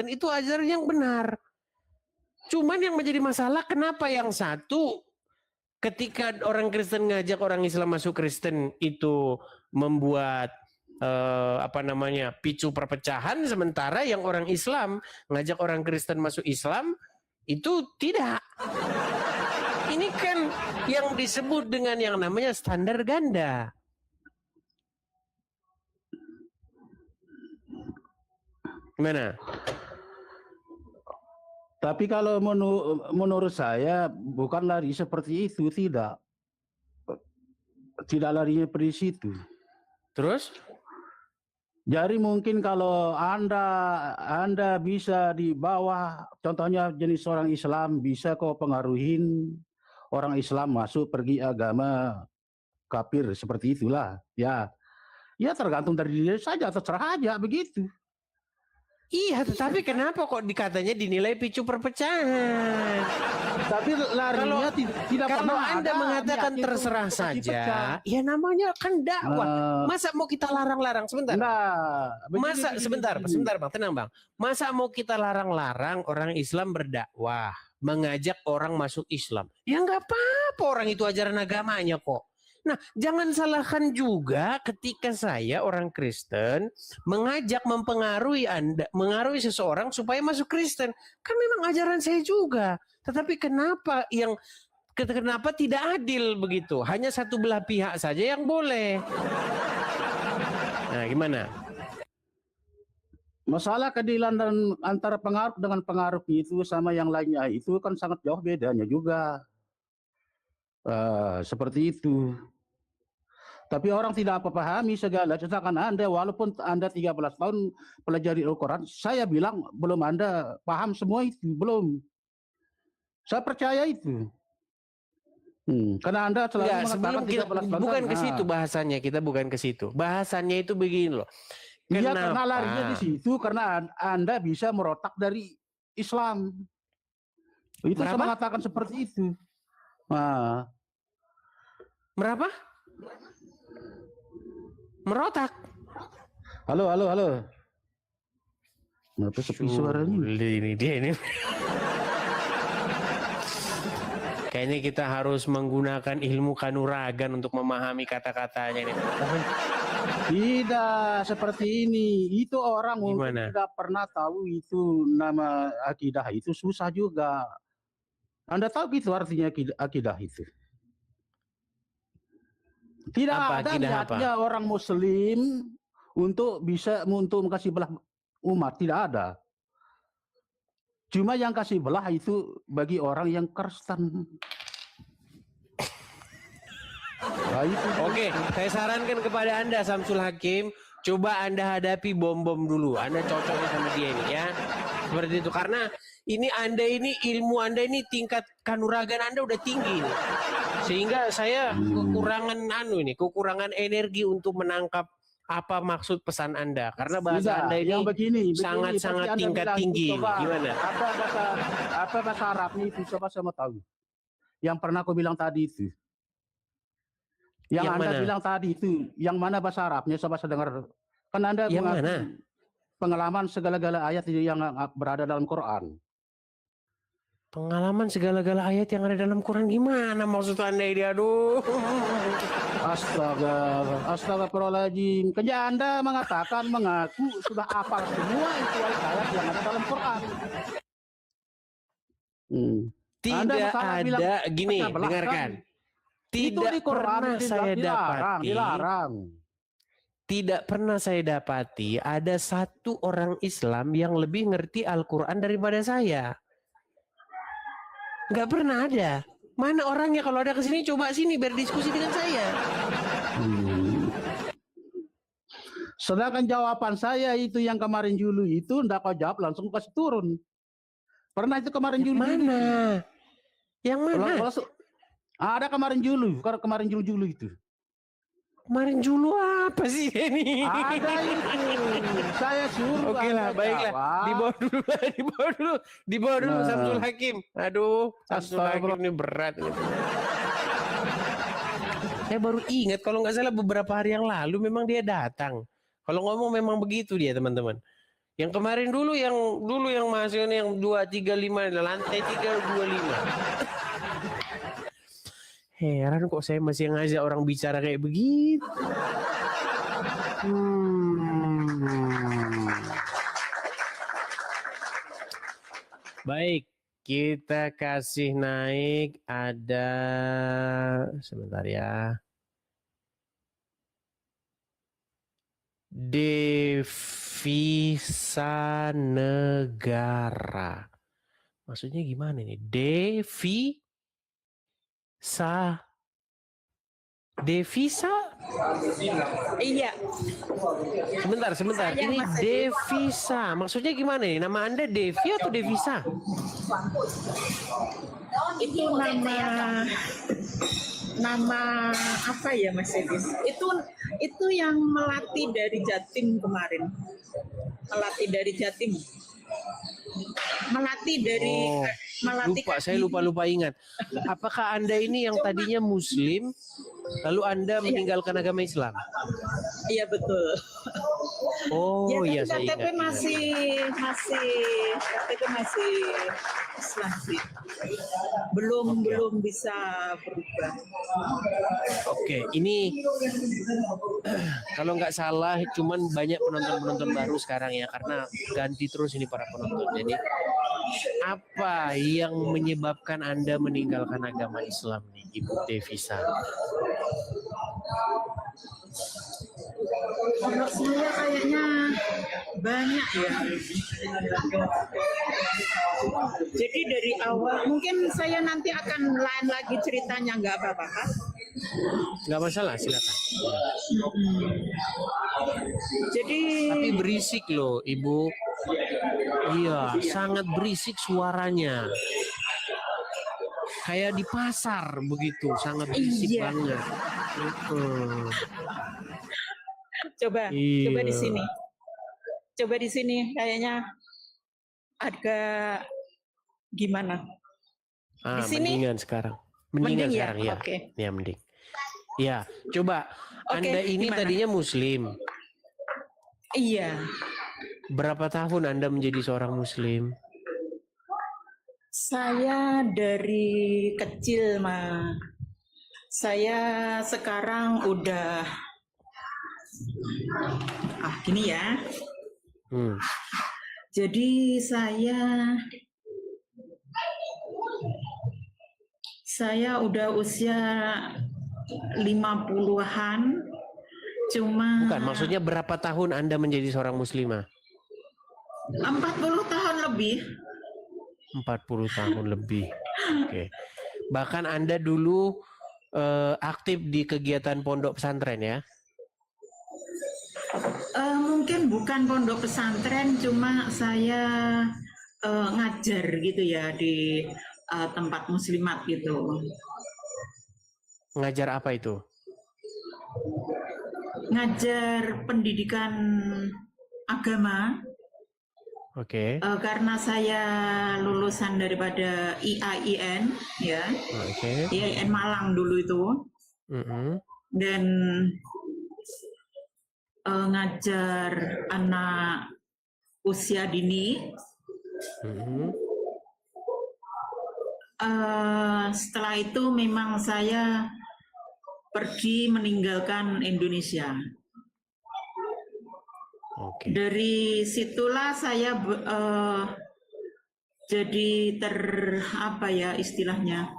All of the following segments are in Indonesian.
Dan itu ajaran yang benar. Cuman yang menjadi masalah kenapa yang satu ketika orang Kristen ngajak orang Islam masuk Kristen itu membuat picu perpecahan, sementara yang orang Islam ngajak orang Kristen masuk Islam itu tidak. Ini kan yang disebut dengan yang namanya standar ganda. Gimana? Tapi kalau menurut saya bukan lari seperti itu, tidak larinya pada situ. Terus? Jadi mungkin kalau anda bisa di bawah, contohnya jenis orang Islam bisa kok pengaruhin orang Islam masuk pergi agama kafir seperti itulah. Ya tergantung dari diri saja, terserah aja begitu. Iya, tetapi kenapa kok dikatanya dinilai picu perpecahan? Tapi larinya tidak kalau pernah Anda ada mengatakan terserah saja, ya namanya kan dakwah. Masa mau kita larang-larang sebentar? Sebentar Bang, tenang Bang. Masa mau kita larang-larang orang Islam berdakwah, mengajak orang masuk Islam? Ya nggak apa-apa, orang itu ajaran agamanya kok. Nah, jangan salahkan juga ketika saya orang Kristen mengajak, mempengaruhi Anda, mengaruhi seseorang supaya masuk Kristen. Kan memang ajaran saya juga. Tetapi kenapa tidak adil begitu? Hanya satu belah pihak saja yang boleh. Nah, gimana? Masalah keadilan dan antara pengaruh dengan pengaruh itu sama yang lainnya itu kan sangat jauh bedanya juga. Seperti itu. Tapi orang tidak pahami segala. Sedangkan Anda walaupun Anda 13 tahun pelajari Al-Quran, saya bilang belum Anda paham semua itu, belum. Saya percaya itu. Karena Anda selalu mengatakan 13 tahun. Bukan ke situ bahasanya, kita bukan ke situ. Bahasannya itu begini loh. Iya, karena larinya di situ karena Anda bisa merotak dari Islam. Itu saya mengatakan seperti itu. Nah. Berapa? Merotak. Halo. Kenapa sepi suaranya? Ini dia ini. Kayaknya kita harus menggunakan ilmu kanuragan untuk memahami kata-katanya ini. Tidak seperti ini. Itu orang mungkin tidak pernah tahu itu nama akidah itu susah juga. Anda tahu gitu artinya akidah itu? Tidak ada niatnya orang Muslim untuk kasih belah umat, tidak ada. Cuma yang kasih belah itu bagi orang yang Kristen. Nah, Oke, saya sarankan kepada Anda Samsul Hakim, coba Anda hadapi bom-bom dulu. Anda cocoknya sama dia ini ya. Seperti itu, karena ini Anda ini ilmu Anda ini tingkat kanuragan Anda udah tinggi nih. Sehingga saya kekurangan energi untuk menangkap apa maksud pesan Anda, karena bahasa Anda ini sangat-sangat tingkat tinggi. Gimana? Apa bahasa Arabnya itu? Coba saya mau tahu. Yang pernah aku bilang tadi itu. Yang Anda bilang tadi itu, yang mana bahasa Arabnya? Coba saya dengar. Kan Anda pengalaman segala-gala ayat yang berada dalam Quran. Pengalaman segala-gala ayat yang ada dalam Quran gimana maksud Anda ini? Aduh. Astagfirullahaladzim. Kerja Anda mengaku sudah hafal semua itu ayat yang ada dalam Quran. Tidak ada, gini, dengarkan. Tidak pernah saya dapati. Tidak pernah saya dapati ada satu orang Islam yang lebih ngerti Al-Quran daripada saya. Nggak pernah ada. Mana orangnya kalau ada kesini coba sini berdiskusi dengan saya. Sedangkan jawaban saya itu yang kemarin Julu itu ndak kau jawab langsung kasih turun. Pernah itu kemarin Julu. Mana? Yang mana? Ada kemarin Julu itu. Kemarin Julu apa sih ini? Ada itu. Saya suruh. Oke lah, baiklah. Dibawa dulu Samsul Hakim. Aduh, Samsul Hakim ini berat. Saya baru ingat kalau nggak salah beberapa hari yang lalu memang dia datang. Kalau ngomong memang begitu dia teman-teman. Yang kemarin dulu yang masuk yang 235 lantai 325. Heran kok saya masih ngajak orang bicara kayak begitu. Baik, kita kasih naik ada sebentar ya. Devisa negara. Maksudnya gimana nih? Devisa. Iya. Sebentar. Ini devisa. Maksudnya gimana nih? Nama Anda Devi atau devisa? Itu nama apa ya Mas Edis? Itu yang melatih dari Jatim kemarin. Melatih dari Jatim. Melatih dari Saya lupa ingat. Apakah Anda ini yang tadinya Muslim lalu Anda meninggalkan agama Islam? Iya betul. Oh iya, saya ingat. KTP masih Islam sih. Belum bisa berubah. Oke, ini kalau nggak salah cuman banyak penonton baru sekarang ya, karena ganti terus ini para penonton. Jadi apa yang menyebabkan Anda meninggalkan agama Islam nih, Ibu Devisa? Menurut saya kayaknya banyak ya. Jadi dari awal, mungkin saya nanti akan lain lagi ceritanya, nggak apa-apa kan? Nggak masalah, silakan. Jadi tapi berisik loh, Ibu. Iya, sangat berisik suaranya. Kayak di pasar begitu, sangat berisik banget. Coba di sini. Coba di sini kayaknya agak gimana? Di sini mendingan sekarang. Mending sekarang ya. Okay. Ya mending. Ya, coba Anda ini gimana? Tadinya Muslim. Iya. Berapa tahun Anda menjadi seorang Muslim? Saya dari kecil, Ma. Saya sekarang udah gini ya. Jadi saya udah usia 50-an. Cuma bukan, maksudnya berapa tahun Anda menjadi seorang muslimah? 40 tahun lebih. 40 tahun lebih. Oke. Bahkan Anda dulu aktif di kegiatan pondok pesantren ya? Mungkin bukan pondok pesantren, cuma saya ngajar gitu ya di tempat muslimat gitu. Ngajar apa itu? Ngajar pendidikan agama. Oke. Karena saya lulusan daripada IAIN ya. Oke. IAIN Malang dulu itu. Dan ngajar anak usia dini. Setelah itu memang saya pergi meninggalkan Indonesia. Okay. Dari situlah saya jadi istilahnya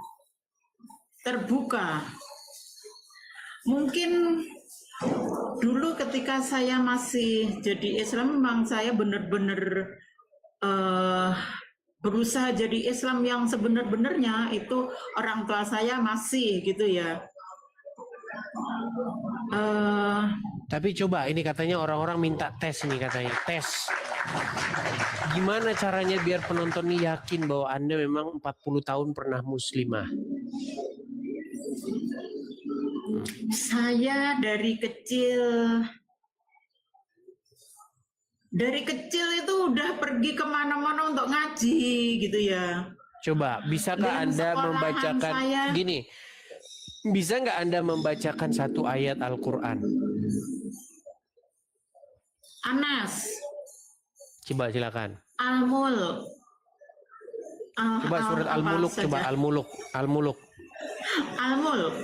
terbuka. Mungkin dulu ketika saya masih jadi Islam, memang saya benar-benar berusaha jadi Islam yang sebenar-benarnya. Itu orang tua saya masih gitu ya. Tapi coba, ini katanya orang-orang minta tes nih, katanya tes. Gimana caranya biar penonton ini yakin bahwa Anda memang 40 tahun pernah muslimah? Saya dari kecil itu udah pergi kemana-mana untuk ngaji gitu ya. Coba, bisakah Anda membacakan gini? Bisa nggak Anda membacakan satu ayat Al-Quran? Anas. Coba silakan. Al-Mulk. Coba surat Al-Muluk, coba Al-Muluk. Al-Muluk. Al-Mulk.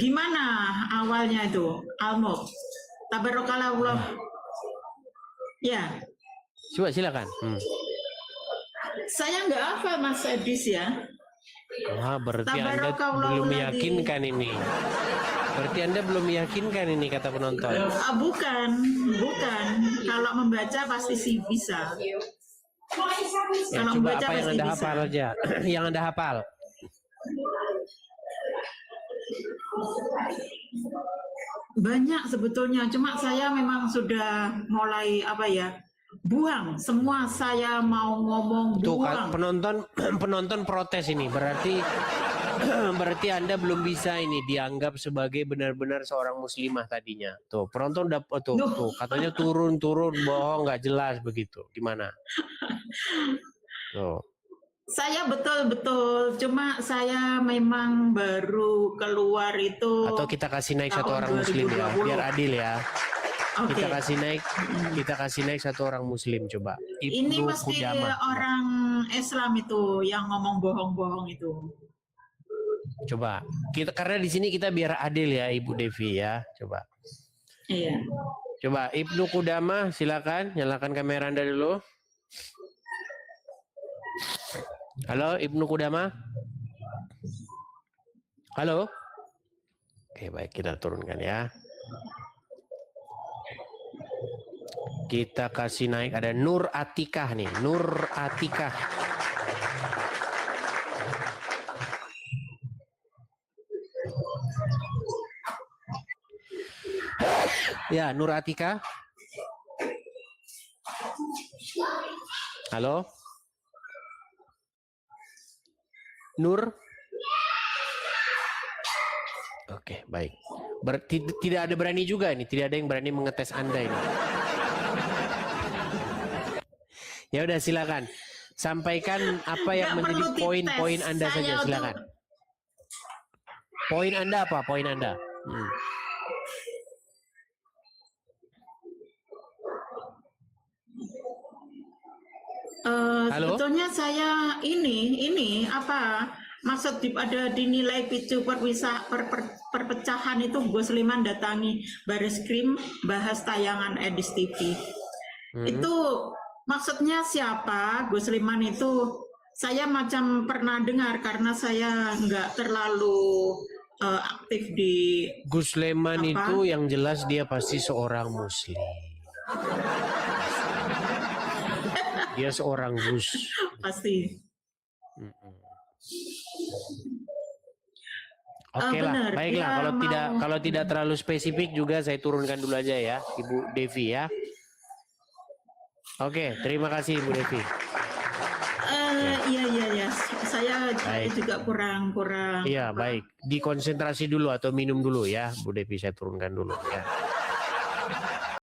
Gimana awalnya itu? Al-Mulk. Tabarakallah. Ya. Coba silakan. Saya nggak hafal Mas Edis ya. Wah, berarti Anda belum meyakinkan ini. Berarti Anda belum meyakinkan ini kata penonton. Bukan. Kalau membaca pasti sih bisa. Ya, Kalau coba membaca apa yang pasti Anda bisa. hafal aja. Yang Anda hafal. Banyak sebetulnya, cuma saya memang sudah mulai buang semua, saya mau ngomong Tuh buang. penonton protes ini. Berarti Anda belum bisa ini dianggap sebagai benar-benar seorang muslimah tadinya. Tuh, penonton tuh katanya turun bohong, nggak jelas begitu. Gimana? Tuh. Saya betul, cuma saya memang baru keluar itu. Atau kita kasih naik satu tahun orang muslim ya, 2020. biar adil ya. Oke. Kita kasih naik satu orang muslim coba. Ini Ibnu mesti Qudamah. orang Islam itu yang ngomong bohong-bohong itu. Coba. Karena di sini kita biar adil ya, Ibu Devi ya. Coba. Iya. Coba Ibnu Qudamah, silakan nyalakan kamera Anda dulu. Halo Ibnu Qudamah. Halo. Oke, baik, kita turunkan ya. Kita kasih naik, ada Nur Atikah nih, Nur Atikah. Ya, Nur Atikah. Halo. Nur. Oke, baik. Berarti tidak ada berani juga ini, tidak ada yang berani mengetes Anda ini. Ya udah silakan. Sampaikan apa yang menjadi poin-poin Anda saja, silakan. Poin Anda apa? Poin Anda. Sebetulnya saya ini maksud ada dinilai picu perpecahan itu Gus Liman datangi Bareskrim bahas tayangan Edis TV. Itu maksudnya siapa? Gus Liman itu saya macam pernah dengar karena saya nggak terlalu aktif di Gus Leman itu yang jelas dia pasti seorang muslim. Dia seorang Gus. Pasti. Oke lah, Benar, baiklah. dia Kalau tidak terlalu spesifik juga saya turunkan dulu aja ya, Ibu Devi ya. Oke, terima kasih Ibu Devi. Iya. Saya juga kurang. Iya, baik. Dikonsentrasi dulu atau minum dulu ya, Bu Devi, saya turunkan dulu ya.